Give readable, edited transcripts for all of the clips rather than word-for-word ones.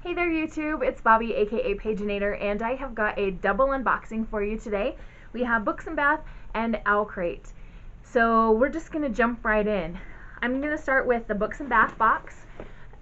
Hey there YouTube, it's Bobby aka Paginator, and I have got a double unboxing for you today. We have Books and Bath and Owlcrate. So we're just going to jump right in. I'm going to start with the Books and Bath box.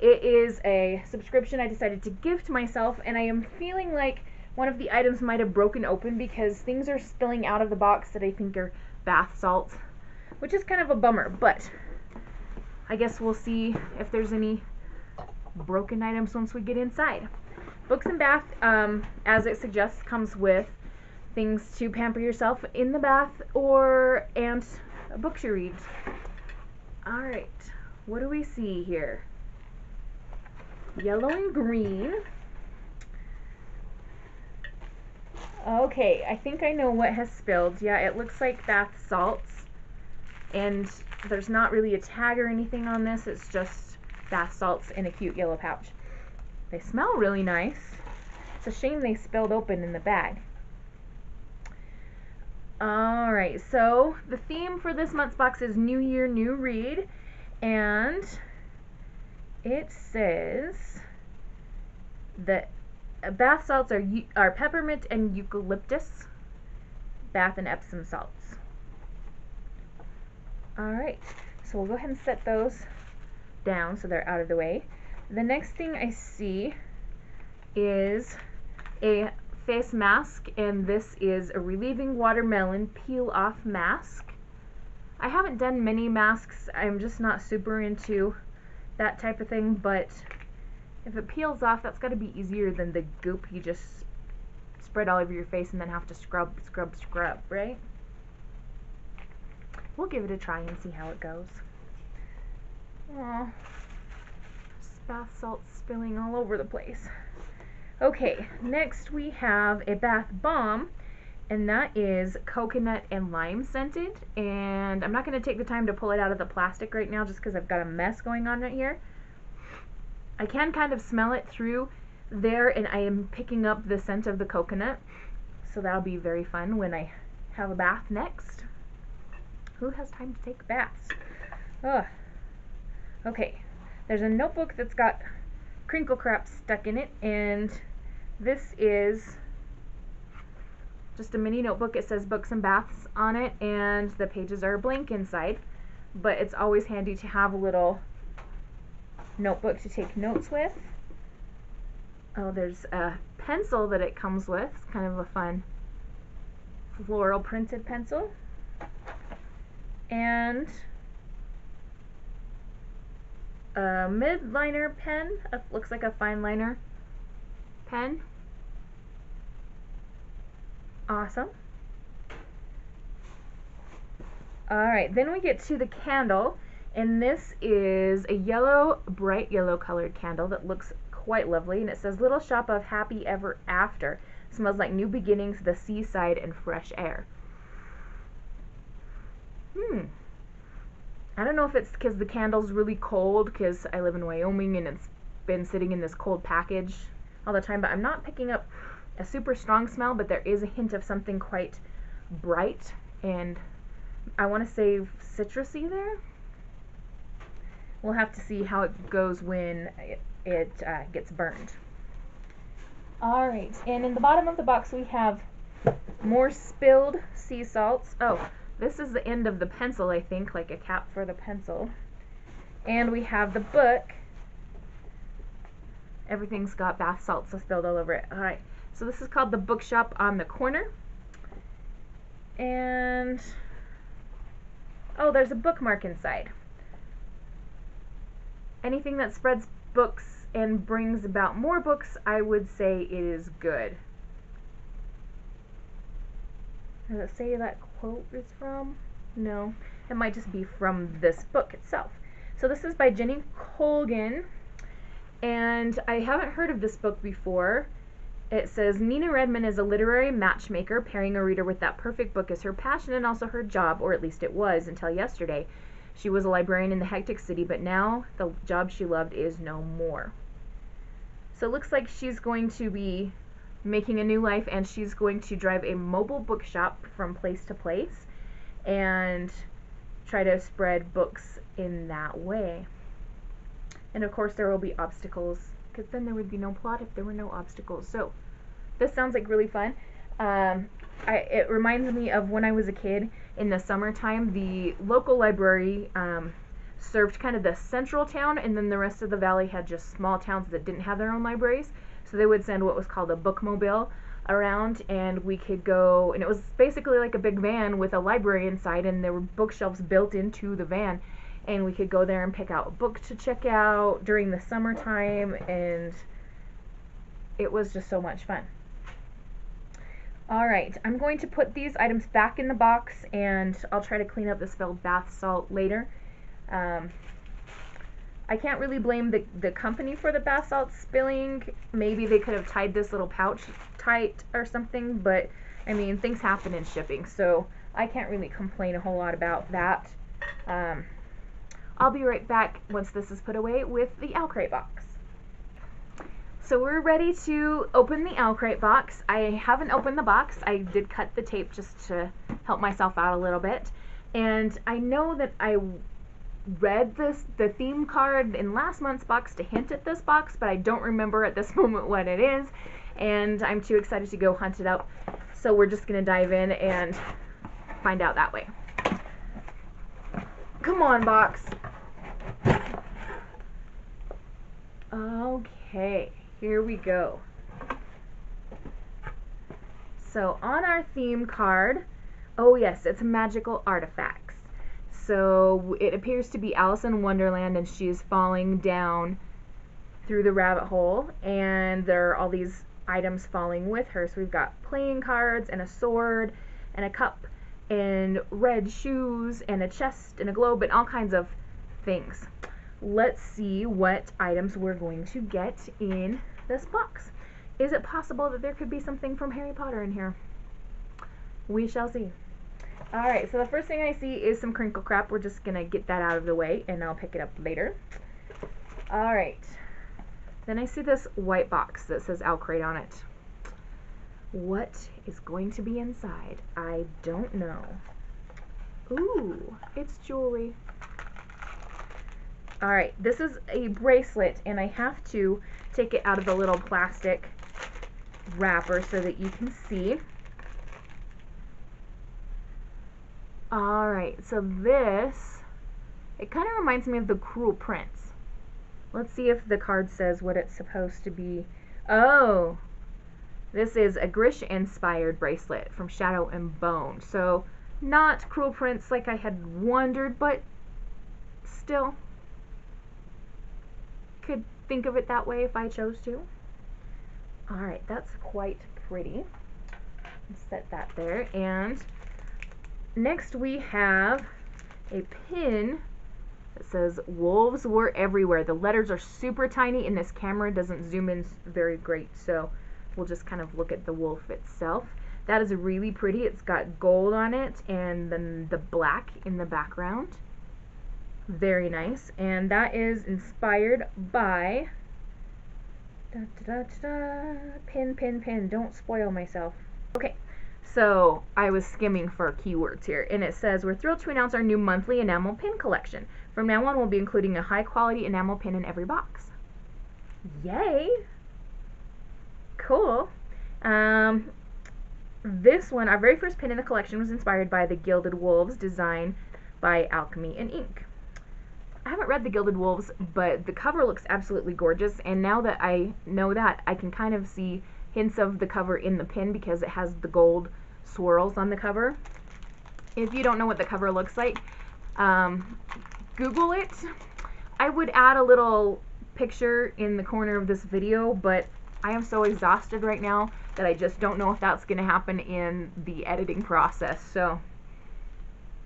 It is a subscription I decided to give to myself, and I am feeling like one of the items might have broken open because things are spilling out of the box that I think are bath salts, which is kind of a bummer, but I guess we'll see if there's any broken items once we get inside. Books and Bath, as it suggests, comes with things to pamper yourself in the bath and books you read. Alright, what do we see here? Yellow and green. Okay, I think I know what has spilled. Yeah, it looks like bath salts, and there's not really a tag or anything on this. It's just bath salts in a cute yellow pouch. They smell really nice. It's a shame they spilled open in the bag. Alright, so the theme for this month's box is New Year, New Read, and it says that bath salts are peppermint and eucalyptus, bath and Epsom salts. Alright, so we'll go ahead and set those down so they're out of the way. The next thing I see is a face mask, and this is a relieving watermelon peel off mask. I haven't done many masks. I'm just not super into that type of thing, but if it peels off, that's got to be easier than the goop you just spread all over your face and then have to scrub, right? We'll give it a try and see how it goes. Aww, bath salts spilling all over the place. Okay, next we have a bath bomb, and that is coconut and lime scented, and I'm not going to take the time to pull it out of the plastic right now just because I've got a mess going on right here. I can kind of smell it through there, and I am picking up the scent of the coconut, so that'll be very fun when I have a bath next. Who has time to take baths? Ugh. Okay, there's a notebook that's got crinkle crap stuck in it, and this is just a mini notebook. It says Books and Baths on it, and the pages are blank inside, but it's always handy to have a little notebook to take notes with. Oh, there's a pencil that it comes with. It's kind of a fun floral printed pencil, and a mid-liner pen. Looks like a fine liner pen. Awesome. Alright, then we get to the candle, and this is a yellow, bright yellow colored candle that looks quite lovely, and it says Little Shop of Happy Ever After. Smells like new beginnings, the seaside, and fresh air. I don't know if it's because the candle's really cold, because I live in Wyoming and it's been sitting in this cold package all the time, but I'm not picking up a super strong smell, but there is a hint of something quite bright, and I want to say citrusy there. We'll have to see how it goes when it gets burned. Alright, and in the bottom of the box we have more spilled sea salts. Oh, this is the end of the pencil, I think, like a cap for the pencil. And we have the book. Everything's got bath salts spilled all over it. Alright, so this is called The Bookshop on the Corner. And oh, there's a bookmark inside. Anything that spreads books and brings about more books, I would say it is good. Does it say that quote is from? No, it might just be from this book itself. So this is by Jenny Colgan, and I haven't heard of this book before. It says Nina Redmond is a literary matchmaker, pairing a reader with that perfect book is her passion and also her job, or at least it was until yesterday. She was a librarian in the hectic city, but now the job she loved is no more. So it looks like she's going to be making a new life, and she's going to drive a mobile bookshop from place to place and try to spread books in that way. And of course there will be obstacles because then there would be no plot if there were no obstacles. So this sounds like really fun. It reminds me of when I was a kid in the summertime. The local library served kind of the central town, and then the rest of the valley had just small towns that didn't have their own libraries. So they would send what was called a bookmobile around, and we could go, and it was basically like a big van with a library inside, and there were bookshelves built into the van, and we could go there and pick out a book to check out during the summertime, and it was just so much fun. Alright, I'm going to put these items back in the box, and I'll try to clean up the spilled bath salt later. I can't really blame the company for the bath salt spilling. Maybe they could have tied this little pouch tight or something, but I mean, things happen in shipping, so I can't really complain a whole lot about that. I'll be right back once this is put away with the Owlcrate box. So we're ready to open the Owlcrate box. I haven't opened the box. I did cut the tape just to help myself out a little bit. And I know that I read the theme card in last month's box to hint at this box, but I don't remember at this moment what it is, and I'm too excited to go hunt it up. So we're just gonna dive in and find out that way. Come on, box. Okay, here we go. So on our theme card, oh yes, it's magical artifacts. So it appears to be Alice in Wonderland, and she is falling down through the rabbit hole, and there are all these items falling with her. So we've got playing cards and a sword and a cup and red shoes and a chest and a globe and all kinds of things. Let's see what items we're going to get in this box. Is it possible that there could be something from Harry Potter in here? We shall see. Alright, so the first thing I see is some crinkle crap. We're just going to get that out of the way, and I'll pick it up later. Alright, then I see this white box that says Owlcrate on it. What is going to be inside? I don't know. Ooh, it's jewelry. Alright, this is a bracelet, and I have to take it out of the little plastic wrapper so that you can see. Alright, so this, it kind of reminds me of the Cruel Prince. Let's see if the card says what it's supposed to be. Oh, this is a Grish-inspired bracelet from Shadow and Bone. So, not Cruel Prince like I had wondered, but still, could think of it that way if I chose to. Alright, that's quite pretty. Set that there, and next we have a pin that says wolves were everywhere. The letters are super tiny and this camera doesn't zoom in very great, so we'll just kind of look at the wolf itself. That is really pretty. It's got gold on it and then the black in the background. Very nice. And that is inspired by pin. Don't spoil myself. Okay. So I was skimming for keywords here, and it says, we're thrilled to announce our new monthly enamel pin collection. From now on, we'll be including a high-quality enamel pin in every box. Yay! Cool. This one, our very first pin in the collection, was inspired by the Gilded Wolves design by Alchemy and Ink. I haven't read the Gilded Wolves, but the cover looks absolutely gorgeous, and now that I know that, I can kind of see hints of the cover in the pin because it has the gold swirls on the cover. If you don't know what the cover looks like, Google it. I would add a little picture in the corner of this video, but I am so exhausted right now that I just don't know if that's going to happen in the editing process, so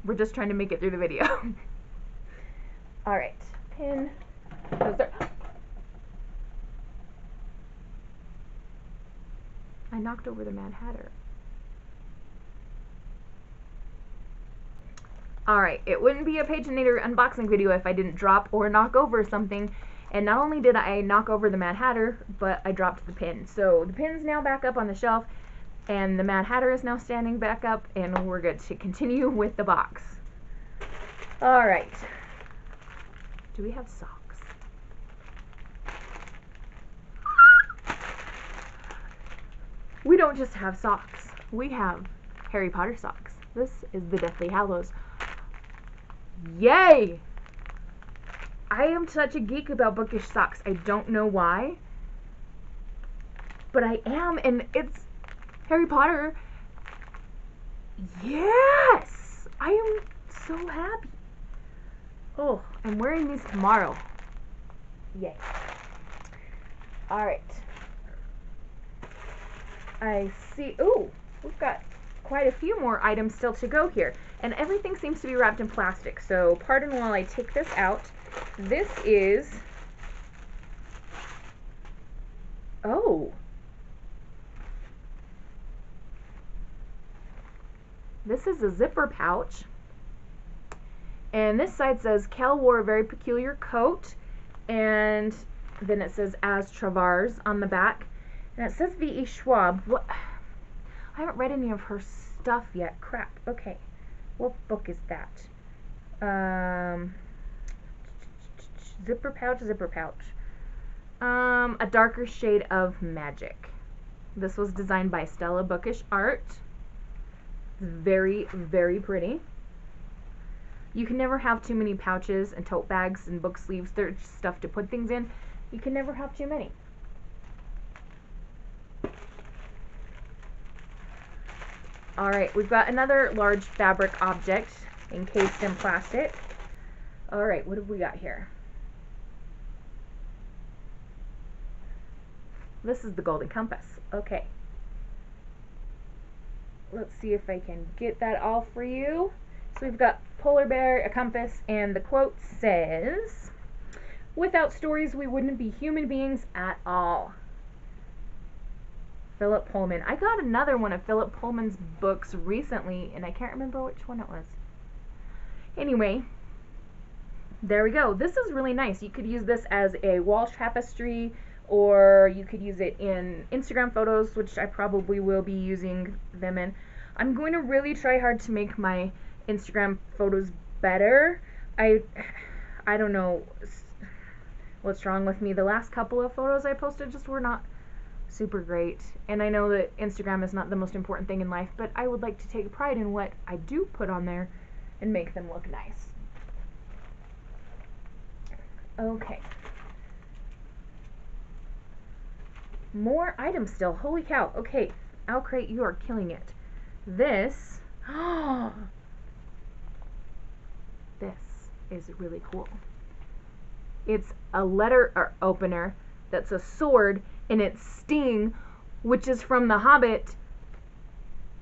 we're just trying to make it through the video. Alright, pin. I knocked over the Mad Hatter. Alright, it wouldn't be a Paginator unboxing video if I didn't drop or knock over something. And not only did I knock over the Mad Hatter, but I dropped the pin. So the pin's now back up on the shelf, and the Mad Hatter is now standing back up, and we're good to continue with the box. Alright. Do we have socks? We don't just have socks. We have Harry Potter socks. This is the Deathly Hallows. Yay! I am such a geek about bookish socks. I don't know why, but I am, and it's Harry Potter. Yes! I am so happy. Oh, I'm wearing these tomorrow. Yay. Alright. I see. Ooh, we've got quite a few more items still to go here. And everything seems to be wrapped in plastic. So pardon while I take this out. This is... Oh. This is a zipper pouch. And this side says, Cal wore a very peculiar coat. And then it says, as Travers on the back. And it says V.E. Schwab. What? I haven't read any of her stuff yet. Crap. Okay. What book is that? Zipper pouch, zipper pouch. A Darker Shade of Magic. This was designed by Stella Bookish Art. Very, very pretty. You can never have too many pouches and tote bags and book sleeves. There's stuff to put things in. You can never have too many. Alright, we've got another large fabric object encased in plastic. Alright, what have we got here? This is the Golden Compass. Okay. Let's see if I can get that all for you. So we've got polar bear, a compass, and the quote says, "Without stories, we wouldn't be human beings at all." Philip Pullman. I got another one of Philip Pullman's books recently, and I can't remember which one it was. Anyway, there we go. This is really nice. You could use this as a wall tapestry, or you could use it in Instagram photos, which I probably will be using them in. I'm going to really try hard to make my Instagram photos better. I don't know what's wrong with me. The last couple of photos I posted just were not super great, and I know that Instagram is not the most important thing in life, but I would like to take pride in what I do put on there and make them look nice. Okay. More items still. Holy cow. Okay, Owlcrate, you are killing it. This, this is really cool. It's a letter opener that's a sword, and it's Sting, which is from The Hobbit.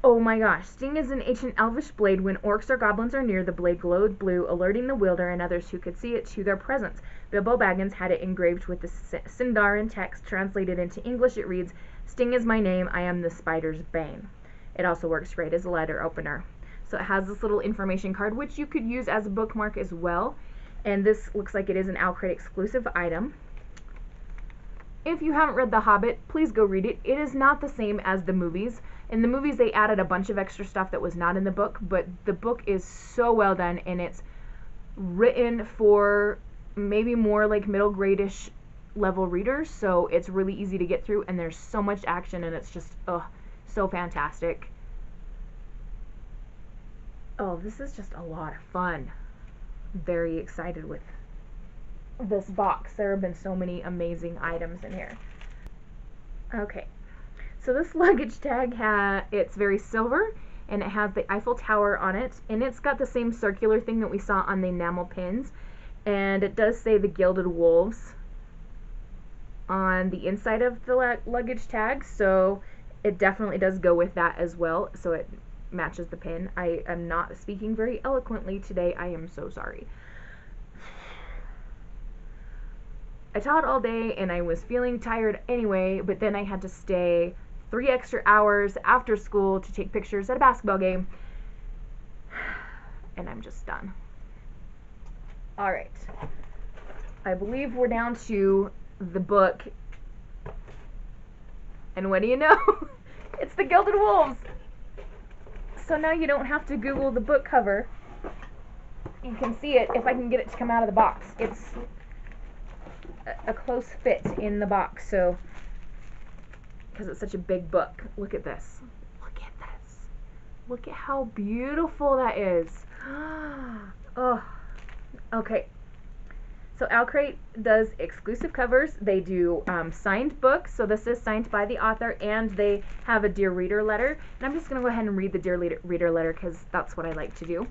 Oh my gosh. Sting is an ancient elvish blade. When orcs or goblins are near, the blade glowed blue, alerting the wielder and others who could see it to their presence. Bilbo Baggins had it engraved with the Sindarin text. Translated into English, it reads, "Sting is my name, I am the spider's bane." It also works great as a letter opener. So it has this little information card, which you could use as a bookmark as well. And this looks like it is an Owlcrate exclusive item. If you haven't read The Hobbit, please go read it. It is not the same as the movies. In the movies, they added a bunch of extra stuff that was not in the book, but the book is so well done, and it's written for maybe more like middle grade-ish level readers, so it's really easy to get through, and there's so much action, and it's just, so fantastic. Oh, this is just a lot of fun. Very excited with this box. There have been so many amazing items in here. Okay, so this luggage tag it's very silver, and it has the Eiffel Tower on it, and it's got the same circular thing that we saw on the enamel pins, and it does say the Gilded Wolves on the inside of the luggage tag, so it definitely does go with that as well, so it matches the pin. I am not speaking very eloquently today. I am so sorry. I taught all day and I was feeling tired anyway, but then I had to stay 3 extra hours after school to take pictures at a basketball game, and I'm just done. Alright, I believe we're down to the book, and what do you know? It's the Gilded Wolves! So now you don't have to Google the book cover. You can see it if I can get it to come out of the box. It's a close fit in the box, so because it's such a big book. Look at this. Look at this. Look at how beautiful that is. Oh, okay. So Owlcrate does exclusive covers. They do signed books. So this is signed by the author, and they have a Dear Reader letter. And I'm just going to go ahead and read the Dear Reader letter because that's what I like to do.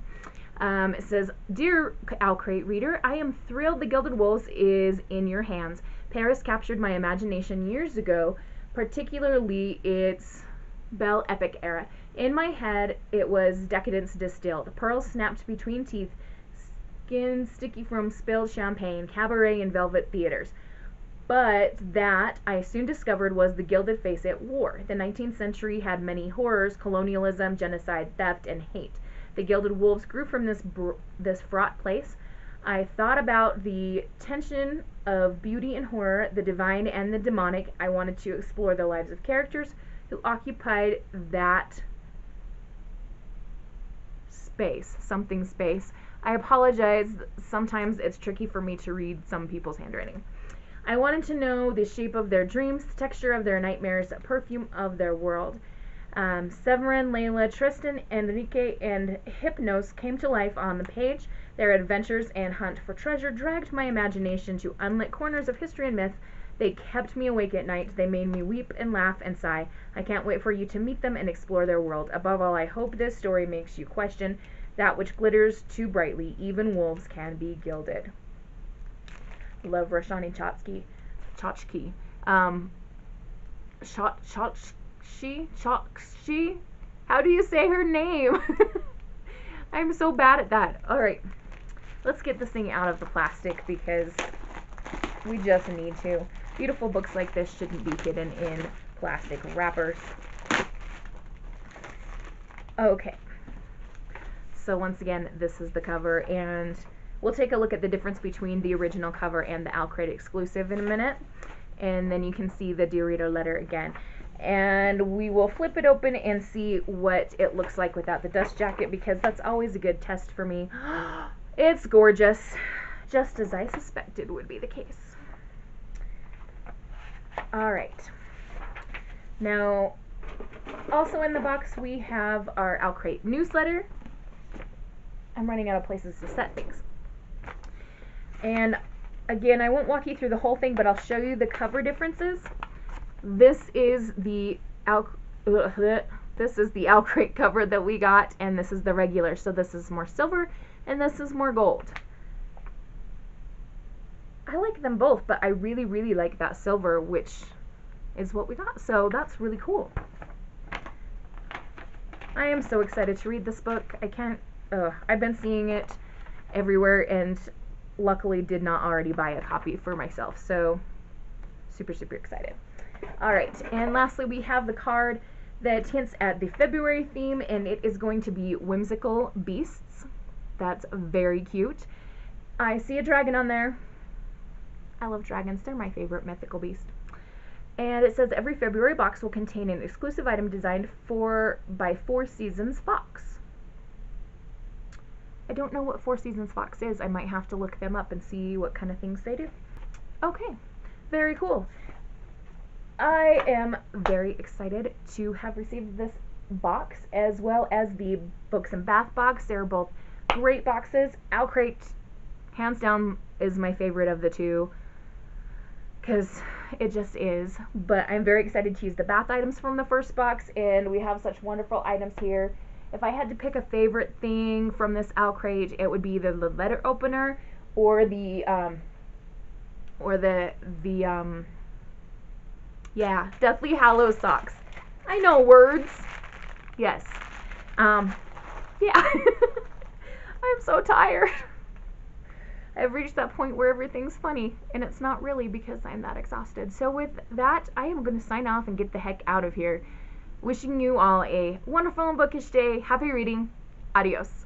It says, Dear Owlcrate reader, I am thrilled The Gilded Wolves is in your hands. Paris captured my imagination years ago, particularly its Belle Epic era. In my head, it was decadence distilled. Pearls snapped between teeth, skin sticky from spilled champagne, cabaret and velvet theaters. But that, I soon discovered, was the gilded face it wore. The 19th century had many horrors, colonialism, genocide, theft, and hate. The Gilded Wolves grew from this fraught place. I thought about the tension of beauty and horror, the divine and the demonic. I wanted to explore the lives of characters who occupied that space, something space. I apologize, sometimes it's tricky for me to read some people's handwriting. I wanted to know the shape of their dreams, the texture of their nightmares, the perfume of their world. Severin, Layla, Tristan, Enrique, and Hypnos came to life on the page. Their adventures and hunt for treasure dragged my imagination to unlit corners of history and myth. They kept me awake at night. They made me weep and laugh and sigh. I can't wait for you to meet them and explore their world. Above all, I hope this story makes you question that which glitters too brightly. Even wolves can be gilded. Love, Roshani Chotchki. Chokshi? How do you say her name? I'm so bad at that. Alright, let's get this thing out of the plastic because we just need to. Beautiful books like this shouldn't be hidden in plastic wrappers. Okay, so once again, this is the cover, and we'll take a look at the difference between the original cover and the Owlcrate exclusive in a minute, and then you can see the Dear Reader letter again. And we will flip it open and see what it looks like without the dust jacket, because that's always a good test for me. It's gorgeous, just as I suspected would be the case. Alright, now also in the box we have our Owlcrate newsletter. I'm running out of places to set things. And again, I won't walk you through the whole thing, but I'll show you the cover differences. This is the Owlcrate cover that we got, and this is the regular. So this is more silver, and this is more gold. I like them both, but I really, really like that silver, which is what we got. So that's really cool. I am so excited to read this book. I can't. I've been seeing it everywhere, and luckily did not already buy a copy for myself. So super, super excited. Alright, and lastly we have the card that hints at the February theme, and it is going to be whimsical beasts. That's very cute. I see a dragon on there. I love dragons, they're my favorite mythical beast. And it says every February box will contain an exclusive item designed by Four Seasons Fox. I don't know what Four Seasons Fox is. I might have to look them up and see what kind of things they do. Okay, very cool. I am very excited to have received this box, as well as the Books and Bath box. They're both great boxes. Owlcrate, hands down, is my favorite of the two, because it just is. But I'm very excited to use the bath items from the first box, and we have such wonderful items here. If I had to pick a favorite thing from this Owlcrate, it would be the letter opener, or yeah, Deathly Hallows socks. I know words. Yes. Yeah. I'm so tired. I've reached that point where everything's funny, and it's not really because I'm that exhausted. So with that, I am going to sign off and get the heck out of here. Wishing you all a wonderful and bookish day. Happy reading. Adios.